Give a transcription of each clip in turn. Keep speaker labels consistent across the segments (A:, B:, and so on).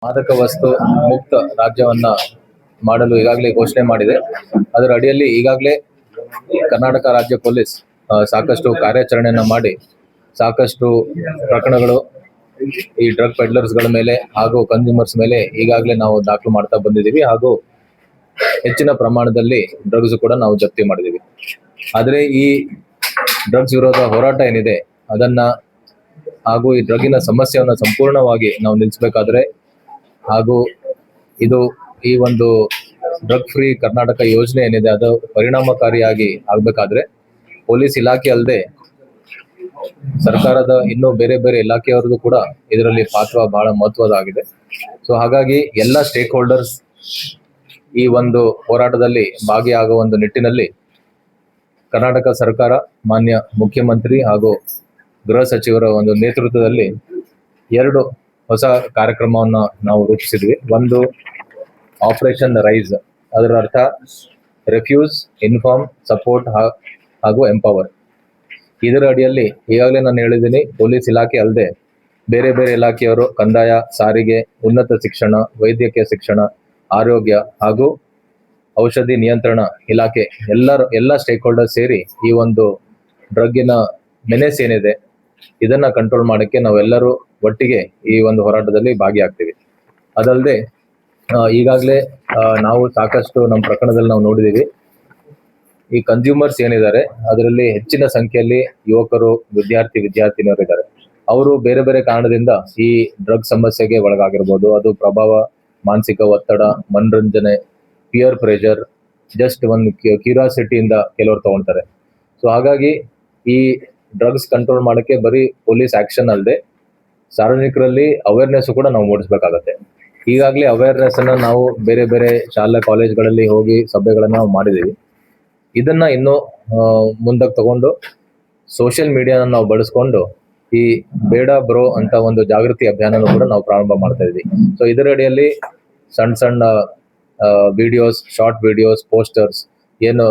A: ಮಾದಕ ವಸ್ತು ಮುಕ್ತ ರಾಜ್ಯವನ್ನ ಮಾಡಲು ಈಗಾಗಲೇ ಘೋಷಣೆ ಮಾಡಿದೆ. ಅದರ ಅಡಿಯಲ್ಲಿ ಈಗಾಗಲೇ ಕರ್ನಾಟಕ ರಾಜ್ಯ ಪೊಲೀಸ್ ಸಾಕಷ್ಟು ಕಾರ್ಯಾಚರಣೆಯನ್ನ ಮಾಡಿ ಸಾಕಷ್ಟು ಪ್ರಕರಣಗಳು ಈ ಡ್ರಗ್ ಪೆಡ್ಲರ್ಸ್ಗಳ ಮೇಲೆ ಹಾಗೂ ಕನ್ಸ್ಯೂಮರ್ಸ್ ಮೇಲೆ ಈಗಾಗಲೇ ನಾವು ದಾಖಲು ಮಾಡ್ತಾ ಬಂದಿದ್ದೀವಿ. ಹಾಗೂ ಹೆಚ್ಚಿನ ಪ್ರಮಾಣದಲ್ಲಿ ಡ್ರಗ್ಸ್ ಕೂಡ ನಾವು ಜಪ್ತಿ ಮಾಡಿದ್ದೀವಿ. ಆದರೆ ಈ ಡ್ರಗ್ಸ್ ವಿರೋಧ ಹೋರಾಟ ಏನಿದೆ ಅದನ್ನ ಹಾಗೂ ಈ ಡ್ರಗ್ಗಿನ ಸಮಸ್ಯೆಯನ್ನು ಸಂಪೂರ್ಣವಾಗಿ ನಾವು ನಿಲ್ಲಿಸಬೇಕಾದ್ರೆ ಹಾಗೂ ಇದು ಈ ಒಂದು ಡ್ರಗ್ ಫ್ರೀ ಕರ್ನಾಟಕ ಯೋಜನೆ ಏನಿದೆ ಅದು ಪರಿಣಾಮಕಾರಿಯಾಗಿ ಆಗ್ಬೇಕಾದ್ರೆ ಪೊಲೀಸ್ ಇಲಾಖೆ ಅಲ್ಲದೆ ಸರ್ಕಾರದ ಇನ್ನೂ ಬೇರೆ ಬೇರೆ ಇಲಾಖೆಯವರದ್ದು ಕೂಡ ಇದರಲ್ಲಿ ಪಾತ್ರ ಬಹಳ ಮಹತ್ವದಾಗಿದೆ. ಸೊ ಹಾಗಾಗಿ ಎಲ್ಲ ಸ್ಟೇಕ್ ಹೋಲ್ಡರ್ಸ್ ಈ ಒಂದು ಹೋರಾಟದಲ್ಲಿ ಭಾಗಿಯಾಗುವ ಒಂದು ನಿಟ್ಟಿನಲ್ಲಿ ಕರ್ನಾಟಕ ಸರ್ಕಾರ ಮಾನ್ಯ ಮುಖ್ಯಮಂತ್ರಿ ಹಾಗೂ ಗೃಹ ಸಚಿವರ ಒಂದು ನೇತೃತ್ವದಲ್ಲಿ 2 ಹೊಸ ಕಾರ್ಯಕ್ರಮವನ್ನ ನಾವು ರೂಪಿಸಿದ್ವಿ. ಒಂದು ಆಪರೇಷನ್ ರೈಸ್, ಅದರ ಅರ್ಥ ರೆಫ್ಯೂಸ್, ಇನ್ಫಾರ್ಮ್, ಸಪೋರ್ಟ್ ಹಾಗೂ ಎಂಪವರ್. ಇದರ ಅಡಿಯಲ್ಲಿ ಈಗಾಗಲೇ ನಾನು ಹೇಳಿದ್ದೀನಿ, ಪೊಲೀಸ್ ಇಲಾಖೆ ಅಲ್ಲದೆ ಬೇರೆ ಬೇರೆ ಇಲಾಖೆಯವರು ಕಂದಾಯ, ಸಾರಿಗೆ, ಉನ್ನತ ಶಿಕ್ಷಣ, ವೈದ್ಯಕೀಯ ಶಿಕ್ಷಣ, ಆರೋಗ್ಯ ಹಾಗೂ ಔಷಧಿ ನಿಯಂತ್ರಣ ಇಲಾಖೆ ಎಲ್ಲ ಸ್ಟೇಕ್ ಹೋಲ್ಡರ್ ಸೇರಿ ಈ ಒಂದು ಡ್ರಗ್ಗಿನ ಮೆನೆಸ್ ಏನಿದೆ ಇದನ್ನ ಕಂಟ್ರೋಲ್ ಮಾಡಕ್ಕೆ ನಾವೆಲ್ಲರೂ ಒಟ್ಟಿಗೆ ಈ ಒಂದು ಹೋರಾಟದಲ್ಲಿ ಭಾಗಿಯಾಗ್ತೀವಿ. ಅದಲ್ಲದೆ ಈಗಾಗಲೇ ನಾವು ಸಾಕಷ್ಟು ನಮ್ಮ ಪ್ರಕರಣದಲ್ಲಿ ನಾವು ನೋಡಿದೀವಿ, ಈ ಕನ್ಸ್ಯೂಮರ್ಸ್ ಏನಿದ್ದಾರೆ ಅದರಲ್ಲಿ ಹೆಚ್ಚಿನ ಸಂಖ್ಯೆಯಲ್ಲಿ ಯುವಕರು, ವಿದ್ಯಾರ್ಥಿನಿಯರಿದ್ದಾರೆ. ಅವರು ಬೇರೆ ಬೇರೆ ಕಾರಣದಿಂದ ಈ ಡ್ರಗ್ ಸಮಸ್ಯೆಗೆ ಒಳಗಾಗಿರ್ಬೋದು. ಅದು ಪ್ರಭಾವ, ಮಾನಸಿಕ ಒತ್ತಡ, ಮನರಂಜನೆ, ಪಿಯರ್ ಪ್ರೆಷರ್, ಜಸ್ಟ್ ಒಂದು ಕ್ಯೂರಿಯಾಸಿಟಿಯಿಂದ ಕೆಲವರು ತಗೊಳ್ತಾರೆ. ಸೊ ಹಾಗಾಗಿ ಈ ಡ್ರಗ್ಸ್ ಕಂಟ್ರೋಲ್ ಮಾಡಕ್ಕೆ ಬರೀ ಪೊಲೀಸ್ ಆಕ್ಷನ್ ಅಲ್ಲದೆ ಸಾರ್ವಜನಿಕರಲ್ಲಿ ಅವೇರ್ನೆಸ್ ಕೂಡ ನಾವು ಮೂಡಿಸ್ಬೇಕಾಗತ್ತೆ. ಈಗಾಗಲೇ ಅವೇರ್ನೆಸ್ ಅನ್ನ ನಾವು ಬೇರೆ ಬೇರೆ ಶಾಲಾ ಕಾಲೇಜ್ಗಳಲ್ಲಿ ಹೋಗಿ ಸಭೆಗಳನ್ನ ನಾವು ಮಾಡಿದೀವಿ. ಇದನ್ನ ಇನ್ನೂ ಮುಂದಕ್ಕೆ ತಗೊಂಡು ಸೋಷಿಯಲ್ ಮೀಡಿಯಾನ ನಾವು ಬಳಸ್ಕೊಂಡು ಈ ಬೇಡ ಬ್ರೋ ಅಂತ ಒಂದು ಜಾಗೃತಿ ಅಭಿಯಾನ ಕೂಡ ನಾವು ಪ್ರಾರಂಭ ಮಾಡ್ತಾ ಇದ್ವಿ. ಸೊ ಇದರ ಅಡಿಯಲ್ಲಿ ಸಣ್ಣ ವಿಡಿಯೋಸ್, ಶಾರ್ಟ್ ವಿಡಿಯೋಸ್, ಪೋಸ್ಟರ್ಸ್ ಏನು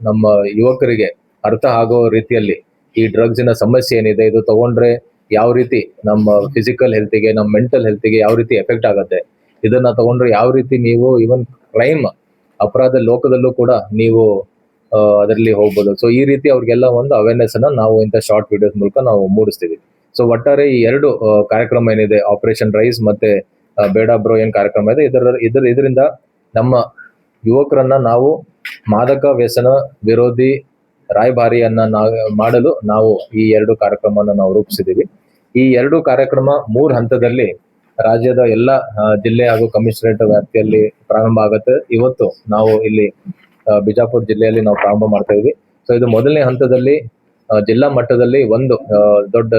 A: ನಮ್ಮ ಯುವಕರಿಗೆ ಅರ್ಥ ಆಗೋ ರೀತಿಯಲ್ಲಿ ಈ ಡ್ರಗ್ಸಿನ ಸಮಸ್ಯೆ ಏನಿದೆ, ಇದು ತಗೊಂಡ್ರೆ ಯಾವ ರೀತಿ ನಮ್ಮ ಫಿಸಿಕಲ್ ಹೆಲ್ತಿಗೆ, ನಮ್ಮ ಮೆಂಟಲ್ ಹೆಲ್ತಿಗೆ ಯಾವ ರೀತಿ ಎಫೆಕ್ಟ್ ಆಗುತ್ತೆ, ಇದನ್ನ ತಗೊಂಡ್ರೆ ಯಾವ ರೀತಿ ನೀವು ಇವನ್ ಕ್ರೈಮ್, ಅಪರಾಧ ಲೋಕದಲ್ಲೂ ಕೂಡ ನೀವು ಅದರಲ್ಲಿ ಹೋಗ್ಬೋದು. ಸೊ ಈ ರೀತಿ ಅವ್ರಿಗೆಲ್ಲ ಒಂದು ಅವೇರ್ನೆಸ್ ಅನ್ನ ನಾವು ಇಂಥ ಶಾರ್ಟ್ ವಿಡಿಯೋಸ್ ಮೂಲಕ ನಾವು ಮೂಡಿಸ್ತೀವಿ. ಸೊ ಒಟ್ಟಾರೆ ಈ 2 ಕಾರ್ಯಕ್ರಮ ಏನಿದೆ, ಆಪರೇಷನ್ ರೈಸ್ ಮತ್ತೆ ಬೇಡ ಬ್ರೋ ಏನ್ ಕಾರ್ಯಕ್ರಮ ಇದೆ, ಇದರಿಂದ ನಮ್ಮ ಯುವಕರನ್ನ ನಾವು ಮಾದಕ ವ್ಯಸನ ವಿರೋಧಿ ರಾಯಭಾರಿಯನ್ನ ಮಾಡಲು ನಾವು ಈ 2 ಕಾರ್ಯಕ್ರಮವನ್ನು ನಾವು ರೂಪಿಸಿದ್ದೀವಿ. ಈ 2 ಕಾರ್ಯಕ್ರಮ 3 ಹಂತದಲ್ಲಿ ರಾಜ್ಯದ ಎಲ್ಲ ಜಿಲ್ಲೆ ಹಾಗೂ ಕಮಿಷನರೇಟ್ ವ್ಯಾಪ್ತಿಯಲ್ಲಿ ಪ್ರಾರಂಭ ಆಗುತ್ತೆ. ಇವತ್ತು ನಾವು ಇಲ್ಲಿ ಬಿಜಾಪುರ ಜಿಲ್ಲೆಯಲ್ಲಿ ನಾವು ಪ್ರಾರಂಭ ಮಾಡ್ತಾ ಇದೀವಿ. ಸೊ ಇದು ಮೊದಲನೇ ಹಂತದಲ್ಲಿ ಜಿಲ್ಲಾ ಮಟ್ಟದಲ್ಲಿ ಒಂದು ದೊಡ್ಡ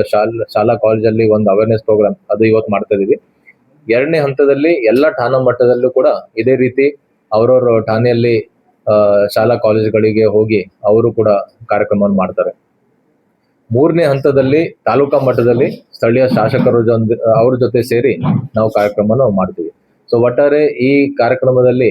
A: ಶಾಲಾ ಕಾಲೇಜಲ್ಲಿ ಒಂದು ಅವೇರ್ನೆಸ್ ಪ್ರೋಗ್ರಾಮ್ ಅದು ಇವತ್ತು ಮಾಡ್ತಾ ಇದೀವಿ. 2ನೇ ಹಂತದಲ್ಲಿ ಎಲ್ಲ ಠಾಣಾ ಮಟ್ಟದಲ್ಲೂ ಕೂಡ ಇದೇ ರೀತಿ ಅವ್ರವ್ರ ಠಾಣೆಯಲ್ಲಿ ಶಾಲಾ ಕಾಲೇಜುಗಳಿಗೆ ಹೋಗಿ ಅವರು ಕೂಡ ಕಾರ್ಯಕ್ರಮವನ್ನು ಮಾಡ್ತಾರೆ. 3ನೇ ಹಂತದಲ್ಲಿ ತಾಲೂಕಾ ಮಟ್ಟದಲ್ಲಿ ಸ್ಥಳೀಯ ಶಾಸಕರ ಅವ್ರ ಜೊತೆ ಸೇರಿ ನಾವು ಕಾರ್ಯಕ್ರಮ ನಾವು ಮಾಡ್ತೀವಿ. ಸೊ ಒಟ್ಟಾರೆ ಈ ಕಾರ್ಯಕ್ರಮದಲ್ಲಿ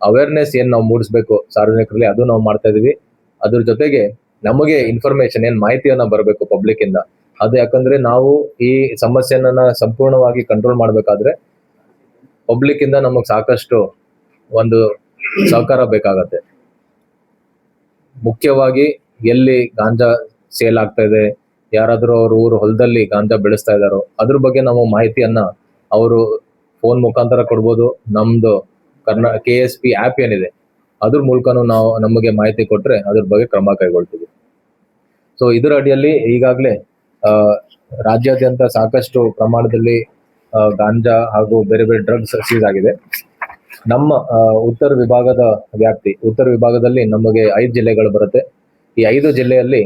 A: ಅವೇರ್ನೆಸ್ ಏನ್ ನಾವು ಮೂಡಿಸ್ಬೇಕು ಸಾರ್ವಜನಿಕರಲ್ಲಿ, ಅದು ನಾವು ಮಾಡ್ತಾ ಇದೀವಿ. ಅದ್ರ ಜೊತೆಗೆ ನಮಗೆ ಇನ್ಫಾರ್ಮೇಶನ್ ಏನ್ ಮಾಹಿತಿಯನ್ನ ಬರಬೇಕು ಪಬ್ಲಿಕ್ ಇಂದ, ಅದು ಯಾಕಂದ್ರೆ ನಾವು ಈ ಸಮಸ್ಯೆಯನ್ನ ಸಂಪೂರ್ಣವಾಗಿ ಕಂಟ್ರೋಲ್ ಮಾಡ್ಬೇಕಾದ್ರೆ ಪಬ್ಲಿಕ್ ಇಂದ ನಮಗ್ ಸಾಕಷ್ಟು ಒಂದು ಸಹಕಾರ ಬೇಕಾಗತ್ತೆ. ಮುಖ್ಯವಾಗಿ ಎಲ್ಲಿ ಗಾಂಜಾ ಸೇಲ್ ಆಗ್ತಾ ಇದೆ, ಯಾರಾದ್ರೂ ಅವ್ರ ಊರು ಹೊಲದಲ್ಲಿ ಗಾಂಜಾ ಬೆಳೆಸ್ತಾ ಇದಾರೋ ಅದ್ರ ಬಗ್ಗೆ ನಾವು ಮಾಹಿತಿಯನ್ನ ಅವರು ಫೋನ್ ಮುಖಾಂತರ ಕೊಡ್ಬೋದು. ನಮ್ದು KSP ಆ್ಯಪ್ ಏನಿದೆ ಅದ್ರ ಮೂಲಕನೂ ನಾವು ನಮಗೆ ಮಾಹಿತಿ ಕೊಟ್ರೆ ಅದ್ರ ಬಗ್ಗೆ ಕ್ರಮ ಕೈಗೊಳ್ತೀವಿ. ಸೊ ಇದರ ಅಡಿಯಲ್ಲಿ ಈಗಾಗಲೇ ರಾಜ್ಯಾದ್ಯಂತ ಸಾಕಷ್ಟು ಪ್ರಮಾಣದಲ್ಲಿ ಗಾಂಜಾ ಹಾಗೂ ಬೇರೆ ಬೇರೆ ಡ್ರಗ್ಸ್ ಸೀಸ್ ಆಗಿದೆ. ನಮ್ಮ ಉತ್ತರ ವಿಭಾಗದಲ್ಲಿ ನಮಗೆ 5 ಜಿಲ್ಲೆಗಳು ಬರುತ್ತೆ. ಈ 5 ಜಿಲ್ಲೆಯಲ್ಲಿ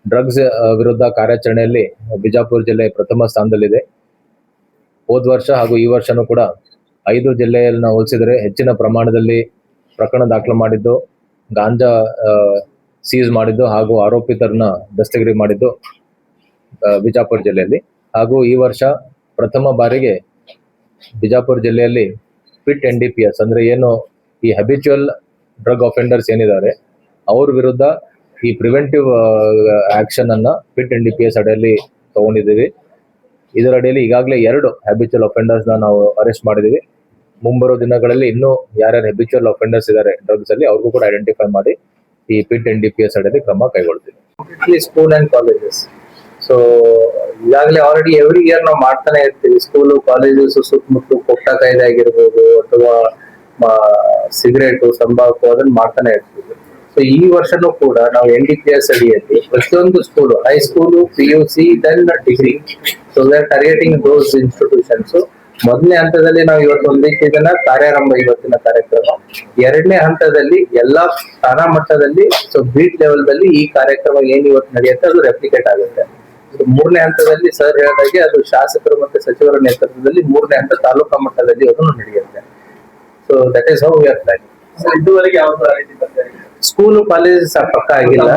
A: ಡ್ರಗ್ಸ್ ವಿರುದ್ಧ ಕಾರ್ಯಾಚರಣೆಯಲ್ಲಿ ಬಿಜಾಪುರ ಜಿಲ್ಲೆ ಪ್ರಥಮ ಸ್ಥಾನದಲ್ಲಿದೆ. ಹೋದ ವರ್ಷ ಹಾಗೂ ಈ ವರ್ಷನೂ ಕೂಡ 5 ಜಿಲ್ಲೆಯನ್ನ ಹೋಲಿಸಿದರೆ ಹೆಚ್ಚಿನ ಪ್ರಮಾಣದಲ್ಲಿ ಪ್ರಕರಣ ದಾಖಲು ಮಾಡಿದ್ದು, ಗಾಂಜಾ ಸೀಸ್ ಮಾಡಿದ್ದು ಹಾಗೂ ಆರೋಪಿತರನ್ನ ದಸ್ತಗಿರಿ ಮಾಡಿದ್ದು ಬಿಜಾಪುರ ಜಿಲ್ಲೆಯಲ್ಲಿ. ಹಾಗೂ ಈ ವರ್ಷ ಪ್ರಥಮ ಬಾರಿಗೆ ಬಿಜಾಪುರ ಜಿಲ್ಲೆಯಲ್ಲಿ ಪಿಟ್ NDPS ಅಂದ್ರೆ ಏನು ಈ ಹ್ಯಾಬಿಚುವಲ್ ಡ್ರಗ್ ಅಫೆಂಡರ್ಸ್ ಏನಿದ್ದಾರೆ ಅವ್ರ ವಿರುದ್ಧ ಈ ಪ್ರಿವೆಂಟಿವ್ ಆಕ್ಷನ್ ಅನ್ನ ಪಿಟ್ NDPS ಅಡಿಯಲ್ಲಿ ತಗೊಂಡಿದ್ದೀವಿ. ಇದರ ಅಡಿಯಲ್ಲಿ ಈಗಾಗಲೇ 2 ಹ್ಯಾಬಿಚುವಲ್ ಅಫೆಂಡರ್ಸ್ ನಾವು ಅರೆಸ್ಟ್ ಮಾಡಿದೀವಿ. ಮುಂಬರೋ ದಿನಗಳಲ್ಲಿ ಇನ್ನೂ ಯಾರ್ಯಾರು ಹ್ಯಾಬಿಚುವಲ್ ಅಫೆಂಡರ್ಸ್ ಇದ್ದಾರೆ ಡ್ರಗ್ಸ್ ಅಲ್ಲಿ ಅವ್ರಿಗೂ ಕೂಡ ಐಡೆಂಟಿಫೈ ಮಾಡಿ ಈ ಪಿಟ್ NDPS ಅಡಿಯಲ್ಲಿ ಕ್ರಮ ಕೈಗೊಳ್ತೀವಿ.
B: ಸ್ಕೂಲ್ ಅಂಡ್ ಕಾಲೇಜಸ್, ಸೊ ಈಗಾಗಲೇ ಆಲ್ರೆಡಿ ಎವ್ರಿ ಇಯರ್ ನಾವು ಮಾಡ್ತಾನೆ ಇರ್ತೀವಿ. ಸ್ಕೂಲು ಕಾಲೇಜಸ್ ಸುತ್ತಮುತ್ತಲು ಪೊಟ್ಟ ಕಾಯ್ದೆ ಆಗಿರ್ಬೋದು ಅಥವಾ ಸಿಗರೇಟು ತಂಬಾಕು ಅದನ್ನ ಮಾಡ್ತಾನೆ ಇರ್ತೀವಿ. ಸೊ ಈ ವರ್ಷನೂ ಕೂಡ ನಾವು NDPS ಅಡಿಯಲ್ಲಿ ಪ್ರತಿಯೊಂದು school, high school, PUC, then degree, so we are targeting those institutions. ಮೊದಲನೇ ಹಂತದಲ್ಲಿ ನಾವು ಇವತ್ತೊಂದು ಇದನ್ನ ಕಾರ್ಯಾರಂಭ, ಇವತ್ತಿನ ಕಾರ್ಯಕ್ರಮ. 2ನೇ ಹಂತದಲ್ಲಿ ಎಲ್ಲಾ ಸ್ಥಾನ ಮಟ್ಟದಲ್ಲಿ, ಸೊ ಬೀಟ್ ಲೆವೆಲ್ ದಲ್ಲಿ ಈ ಕಾರ್ಯಕ್ರಮ ಏನ್ ಇವತ್ತು ನಡೆಯುತ್ತೆ ಅದು ರೆಪ್ಲಿಕೇಟ್ ಆಗುತ್ತೆ. 3ನೇ ಹಂತದಲ್ಲಿ ಸರ್ ಹೇಳಿದಾಗೆ ಅದು ಶಾಸಕರು ಮತ್ತೆ ಸಚಿವರ ನೇತೃತ್ವದಲ್ಲಿ 3ನೇ ಹಂತ ತಾಲೂಕಾ ಮಟ್ಟದಲ್ಲಿ ಅದನ್ನು ನಡೆಯುತ್ತೆ. So that is how we are planning.
C: ಇದುವರೆಗೆ ಯಾವ ರೀತಿ ಬರ್ತಾರೆ?
B: ಸ್ಕೂಲು ಕಾಲೇಜಸ್ ಪಕ್ಕ ಆಗಿಲ್ಲ.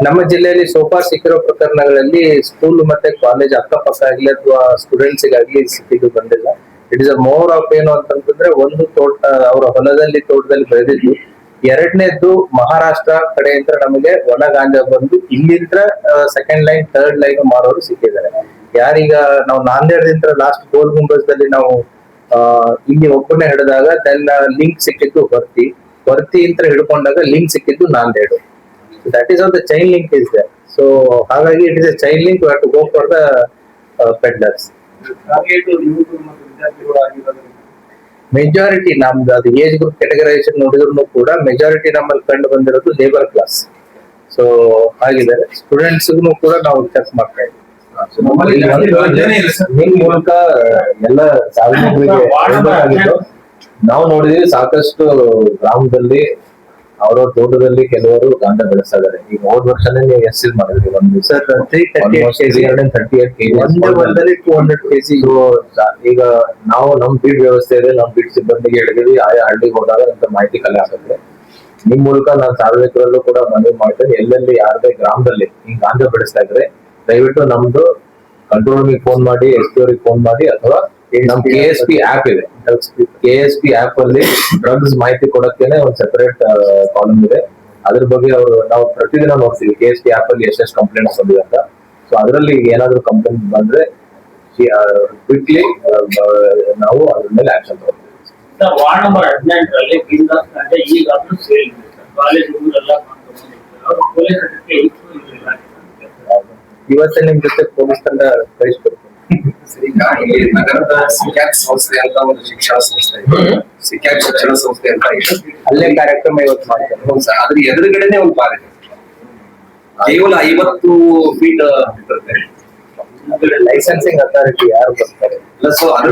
B: ನಮ್ಮ ಜಿಲ್ಲೆಯಲ್ಲಿ ಸೋಫಾ ಸಿಕ್ಕಿರೋ ಪ್ರಕರಣಗಳಲ್ಲಿ ಸ್ಕೂಲ್ ಮತ್ತೆ ಕಾಲೇಜ್ ಅಕ್ಕಪಕ್ಕ ಆಗ್ಲಿ ಅಥವಾ ಸ್ಟೂಡೆಂಟ್ಸ್ ಗಾಗ್ಲಿ ಸಿಕ್ಕಿದ್ದು ಬಂದಿಲ್ಲ. It is a more of ಏನು ಅಂತಂತಂದ್ರೆ, ಒಂದು ತೋಟ ಅವರ ತೋಟದಲ್ಲಿ ಬೆಳೆದಿದ್ದು. 2ನೇದ್ದು ಮಹಾರಾಷ್ಟ್ರ ಕಡೆಯಿಂದ ನಮಗೆ ಒಣ ಗಾಂಜಾ ಬಂದು ಇಲ್ಲಿಂದ ಸೆಕೆಂಡ್ ಲೈನ್, ಥರ್ಡ್ ಲೈನ್ ಮಾರೋರು ಸಿಕ್ಕಿದ್ದಾರೆ. ಯಾರೀಗ ನಾವು ನಾಂದೇಡದಿಂದ ಲಾಸ್ಟ್ ಗೋಲ್ ಗುಂಬಜ್ದಲ್ಲಿ ನಾವು ಇಲ್ಲಿ ಒಬ್ಬನೇ ಹಿಡಿದಾಗ ದೆನ್ ಲಿಂಕ್ ಸಿಕ್ಕಿದ್ದು ವರ್ತಿ ಅಂತ ಹಿಡ್ಕೊಂಡಾಗ ಲಿಂಕ್ ಸಿಕ್ಕಿದ್ದು Nanded. That is all the chain link is there. So ಹಾಗಾಗಿ it is a chain link, we have to go for the peddlers. Majority ನಮ್ದು ಅದು ಏಜ್ ಗ್ರೂಪ್ ಕ್ಯಾಟಗರೈಸೇಷನ್ ನೋಡಿದ್ರು ಕೂಡ ಮೆಜಾರಿಟಿ ನಮ್ಮಲ್ಲಿ ಕಂಡು ಬಂದಿರೋದು ಲೇಬರ್ ಕ್ಲಾಸ್. ಸೊ ಹಾಗಿದ್ದಾರೆ. ಸ್ಟೂಡೆಂಟ್ಸ್ಗೂ ಕೂಡ ನಾವು ಚೆಕ್ ಮಾಡ್ತಾ ಇದ್ದೀವಿ. ನಿಮ್ ಮೂಲಕ ಎಲ್ಲ ಸಾರ್ವಜನಿಕರಿಗೆ ನಾವು ನೋಡಿದೀವಿ, ಸಾಕಷ್ಟು ಗ್ರಾಮದಲ್ಲಿ ಅವ್ರವ್ರ ತೋಟದಲ್ಲಿ ಕೆಲವರು ಗಾಂಜಾ ಬೆಳೆಸ್ತಾ ಇದಾರೆ. ಈಗ ಹೋದ್ ವರ್ಷನೇ ನೀವು ಎಷ್ಟು ಮಾಡಿದ್ರಿ? ಒಂದು 338 kg, 200 kg. ಈಗ ನಾವು ನಮ್ ಬೀಡ್ ವ್ಯವಸ್ಥೆ ಇದೆ, ನಮ್ ಬೀಡ್ ಸಿಬ್ಬಂದಿಗೆ ಹಿಡಿದಿವಿ. ಆಯಾ ಹಳ್ಳಿಗೆ ಹೋದಾಗ ಅಂತ ಮಾಹಿತಿ ಕಲೆ ಆಗುತ್ತೆ. ನಿಮ್ ಮೂಲಕ ನಾನು ಸಾರ್ವಜನಿಕರಲ್ಲೂ ಕೂಡ ಮನವಿ ಮಾಡ್ತೇನೆ, ಎಲ್ಲೆಲ್ಲಿ ಯಾರದೇ ಗ್ರಾಮದಲ್ಲಿ ಹಿಂಗ್ ಗಾಂಜಾ ಬೆಳೆಸ್ತಾ ಇದ್ರೆ ದಯವಿಟ್ಟು ನಮ್ದು ಕಂಟ್ರೋಲ್ ರೂಮಿಗೆ ಫೋನ್ ಮಾಡಿ, SP ಅವ್ರಿಗೆ ಫೋನ್ ಮಾಡಿ, ಅಥವಾ ನಮ್ KSP ಆಪ್ ಇದೆ. KSP ಆಪ್ ಅಲ್ಲಿ ಡ್ರಗ್ಸ್ ಮಾಹಿತಿ ಕೊಡಕ್ಕೇನೆ ಒಂದು ಸೆಪರೇಟ್ ಕಾಲಮ್ ಇದೆ. ಅದ್ರ ಬಗ್ಗೆ ನಾವು ಪ್ರತಿದಿನ ನೋಡ್ತೀವಿ KSP ಆಪ್ ಅಲ್ಲಿ ಎಷ್ಟೆಷ್ಟು ಕಂಪ್ಲೇಂಟ್ಸ್ ಬಂದಿದೆ ಅಂತ. ಸೊ ಅದರಲ್ಲಿ ಏನಾದ್ರು ಕಂಪ್ಲೇಂಟ್ ಬಂದ್ರೆ ಕ್ವಿಕ್ಲಿ ನಾವು ಅದ್ರ ಮೇಲೆ ಆಕ್ಷನ್ ತಗೊಳ್ತೀವಿ.
C: ವಾರ್ಡ್ ನಂಬರ್ 18ರಲ್ಲಿ ಬಿಂದಾಸ್ ಗಂಟೆ ಈಗಾಗಲೂ ಸೇಲ್ ಕಾಲೇಜ್ ಎಲ್ಲ
B: ಇವತ್ತೇ ನಿಮ್ ಜೊತೆ ಪೊಲೀಸ್ ತಂಡ ಕಳಿಸ್ಕೊಡ್ತೀವಿ.
D: ನಗರದ ಸಿಕ್ಯಾಕ್ ಸಂಸ್ಥೆ ಅಂತ ಒಂದು ಶಿಕ್ಷಣ ಸಂಸ್ಥೆ ಇದೆ, ಸಿಕ್ಯಾಕ್ ಶಿಕ್ಷಣ ಸಂಸ್ಥೆ ಅಂತ ಇದೆ.
B: ಅಲ್ಲೇ ಕಾರ್ಯಕ್ರಮ ಇವತ್ತು ಮಾಡ್ತಾರೆ.
D: ಅದ್ರ ಎದುರುಗಡೆನೆ ಒಂದು ಪಾರ್ಕ್ ಇದೆ, ಕೇವಲ 50 ಫೀಟ್ ಇರುತ್ತೆ.
B: ಲೈಸೆನ್ಸಿಂಗ್ ಅಥಾರಿಟಿ ಯಾರು ಬರ್ತಾರೆ?
D: ಸೊ ಅದ್ರ